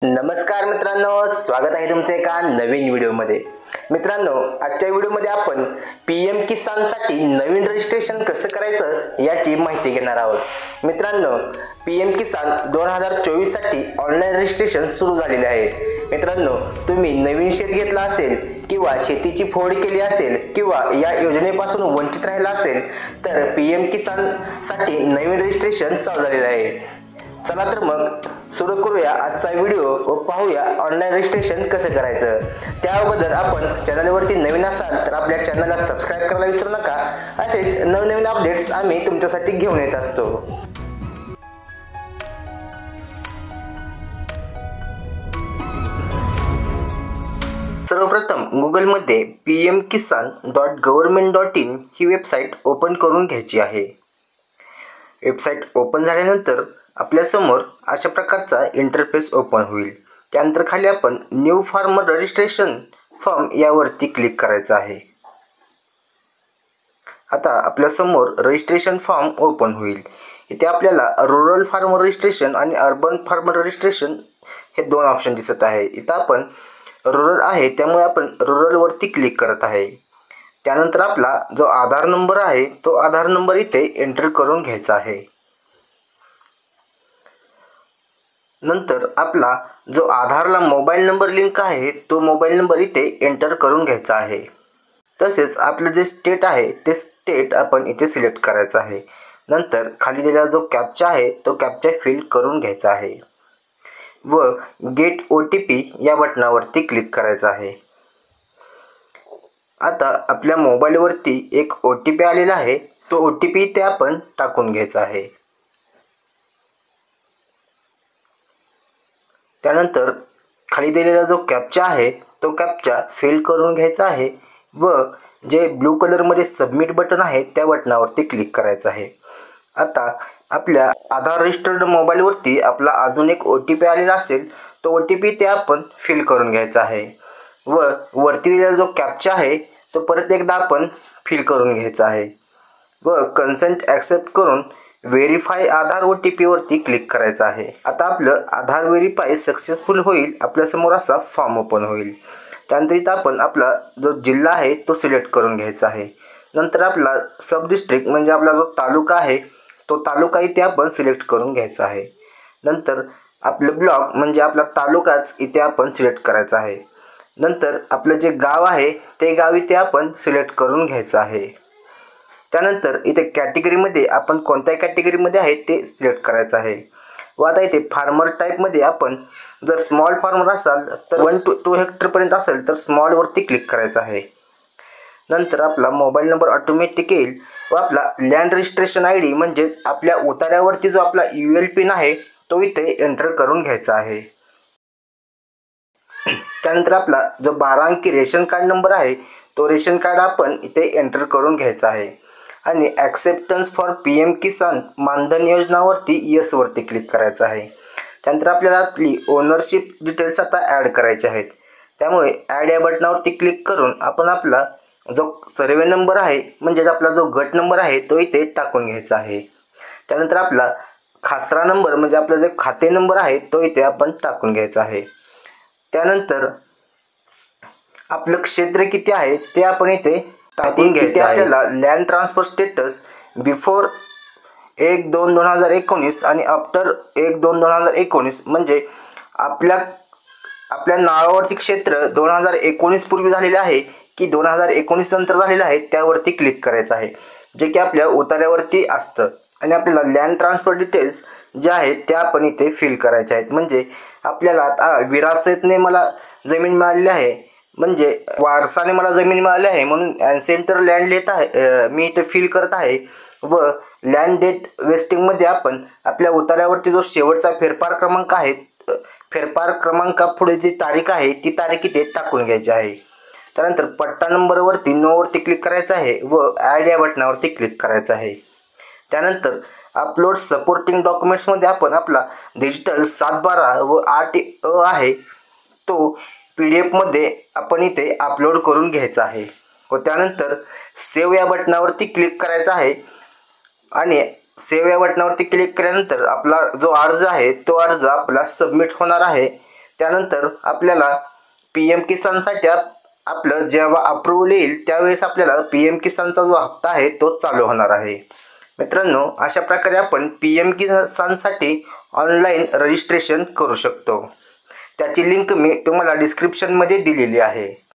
नमस्कार मित्रांनो, स्वागत आहे तुमचे एका नवीन व्हिडिओमध्ये। मित्रांनो, आजच्या व्हिडिओमध्ये आपण पीएम किसानसाठी नवीन रजिस्ट्रेशन कसं करायचं याची माहिती घेणार आहोत। मित्रांनो, पीएम किसान 2024 साठी ऑनलाईन रजिस्ट्रेशन सुरू झालेले आहे। मित्रांनो, तुम्ही नवीन शेत घेतला असेल किंवा शेतीची फोड केली असेल किंवा या योजनेपासून वंचित राहिला असेल तर पीएम किसान साठी नवीन रजिस्ट्रेशन चालू झालेले आहे। चला तर मग सुरू करूया आजचा व्हिडिओ व पाहूया ऑनलाईन रजिस्ट्रेशन कसं करायचं। त्या अगोदर आपण चॅनलवरती नवीन असाल तर आपल्या चॅनलला सबस्क्राइब करायला विसरू नका। असेच नवनवीन अपडेट्स आम्ही तुमच्यासाठी घेऊन येत असतो। सर्वप्रथम गुगलमध्ये pmkisan.government.in ही वेबसाईट ओपन करून घ्यायची आहे। वेबसाईट ओपन झाल्यानंतर आपल्या समोर अशा प्रकारचा इंटरफेस ओपन होईल। त्यानंतर खाली आपण न्यू फार्मर रजिस्ट्रेशन फॉर्म यावरती क्लिक करायचं आहे। आता आपल्या समोर रजिस्ट्रेशन फॉर्म ओपन होईल। इथे आपल्याला रूरल फार्मर रजिस्ट्रेशन आणि अर्बन फार्मर रजिस्ट्रेशन हे दोन ऑप्शन दिसत आहे। इथं आपण रूरल आहे त्यामुळे आपण रूरल वरती क्लिक करत आहे। त्यानंतर आपला जो आधार नंबर आहे तो आधार नंबर इथे एंटर करून घ्यायचा आहे। नंतर आपला जो आधारला मोबाईल नंबर लिंक आहे तो मोबाईल नंबर इथे एंटर करून घ्यायचा आहे। तसेच आपलं जे स्टेट आहे ते स्टेट आपण इथे सिलेक्ट करायचं आहे। नंतर खाली दिलेला जो कॅप्चा आहे तो कॅप्चा फिल करून घ्यायचा आहे व गेट OTP या बटनावरती क्लिक करायचं आहे। आता आपल्या मोबाईलवरती एक OTP आलेला आहे, तो OTP इथे आपण टाकून घ्यायचा आहे। त्यानंतर खाली दिलेला जो कॅप्चा आहे तो कॅप्चा फिल करून घ्यायचा आहे व जे ब्लू कलर मध्ये सबमिट बटन आहे त्या बटनावरती क्लिक करायचं आहे। आता आपल्या आधार रजिस्टर्ड मोबाईलवरती आपला अजून एक OTP आलेला असेल, तो OTP ते आपण फिल करून घ्यायचा आहे व वरती दिलेला जो कॅप्चा आहे तो परत एकदा आपण फिल करून घ्यायचा आहे व कन्सेंट ॲक्सेप्ट करून व्हेरीफाय आधार OTP वरती क्लिक करायचं आहे। आता आपलं आधार व्हेरीफाय सक्सेसफुल होईल। आपल्या समोर असा फॉर्म ओपन होईल। त्यानंतर इथं आपण आपला जो जिल्हा आहे तो सिलेक्ट करून घ्यायचा आहे। नंतर आपला सब डिस्ट्रिक्ट म्हणजे आपला जो तालुका आहे तो तालुका इथे आपण सिलेक्ट करून घ्यायचा आहे। नंतर आपलं ब्लॉक म्हणजे आपला तालुकाच इथे आपण सिलेक्ट करायचा आहे। नंतर आपलं जे गाव आहे ते गाव इथे आपण सिलेक्ट करून घ्यायचं आहे। त्यानंतर इथे कॅटेगरीमध्ये आपण कोणत्या कॅटेगरीमध्ये आहे ते सिलेक्ट करायचं आहे व आता इथे फार्मर टाईपमध्ये आपण जर स्मॉल फार्मर असाल तर 1 to 2 हेक्टरपर्यंत असेल तर स्मॉल वरती क्लिक करायचं आहे। नंतर आपला मोबाईल नंबर ऑटोमॅटिक येईल व आपला लँड रजिस्ट्रेशन ID म्हणजेच आपल्या उतार्यावरती जो आपला UL पिन आहे तो इथे एंटर करून घ्यायचा आहे। त्यानंतर आपला जो 12 अंकी रेशन कार्ड नंबर आहे तो रेशन कार्ड आपण इथे एंटर करून घ्यायचा आहे आणि ॲक्सेप्टन्स फॉर पीएम किसान मानधन योजनावरती यस वरती क्लिक करायचं आहे। त्यानंतर आपल्याला आपली ओनरशिप डिटेल्स आता ॲड करायचे आहेत, त्यामुळे ॲड या बटनावरती क्लिक करून आपण आपला जो सर्वे नंबर आहे म्हणजेच आपला जो गट नंबर आहे तो इथे टाकून घ्यायचा आहे। त्यानंतर आपला खासरा नंबर म्हणजे आपला जो खाते नंबर आहे तो इथे आपण टाकून घ्यायचा आहे। त्यानंतर आपलं क्षेत्र किती आहे ते आपण इथे टाकून घ्यायचं आहे। आपल्याला लँड ट्रान्सफर स्टेटस बिफोर 1/2/2019 आणि आफ्टर 1/2/2019 म्हणजे आपल्या नावावरती क्षेत्र 2019 पूर्वी झालेले आहे की 2019 नंतर झालेलं आहे त्यावरती क्लिक करायचं आहे, जे की आपल्या उतार्यावरती असतं। आणि आपल्याला लँड ट्रान्सफर डिटेल्स जे आहेत त्या आपण इथे फिल करायचे आहेत। म्हणजे आपल्याला आता विरासतने मला जमीन मिळालेली आहे म्हणजे वारसाने मला जमीन मिळाली आहे म्हणून ॲन्सेंटर लँड लिहित आहे मी इथे फिल करत आहे व लँड डेट वेस्टिंगमध्ये आपण आपल्या उतार्यावरती जो शेवटचा फेरफार क्रमांक आहे फेरफार क्रमांकापुढे जी तारीख आहे ती तारीख इथे टाकून घ्यायची आहे। त्यानंतर पट्टा नंबरवरती नोवरती क्लिक करायचं आहे व ॲड या बटनावरती क्लिक करायचं आहे। त्यानंतर अपलोड सपोर्टिंग डॉक्युमेंट्समध्ये आपण आपला डिजिटल 7/12 व 8A आहे तो PDF मध्ये आपण इथे अपलोड करून घ्यायचा आहे व त्यानंतर सेव्ह या बटनावरती क्लिक करायचं आहे आणि सेव्ह या बटनावरती क्लिक केल्यानंतर आपला जो अर्ज आहे तो अर्ज आपला सबमिट होणार आहे। त्यानंतर आपल्याला PM किसानसाठी आपलं जेव्हा अप्रूव्हल येईल त्यावेळेस आपल्याला PM किसानचा जो हप्ता आहे तो चालू होणार आहे. मित्रांनो, अशा प्रकारे आपण PM किसानसाठी ऑनलाईन रजिस्ट्रेशन करू शकतो. त्याची लिंक मी तुम्हाला डिस्क्रिप्शनमध्ये दिलेली आहे.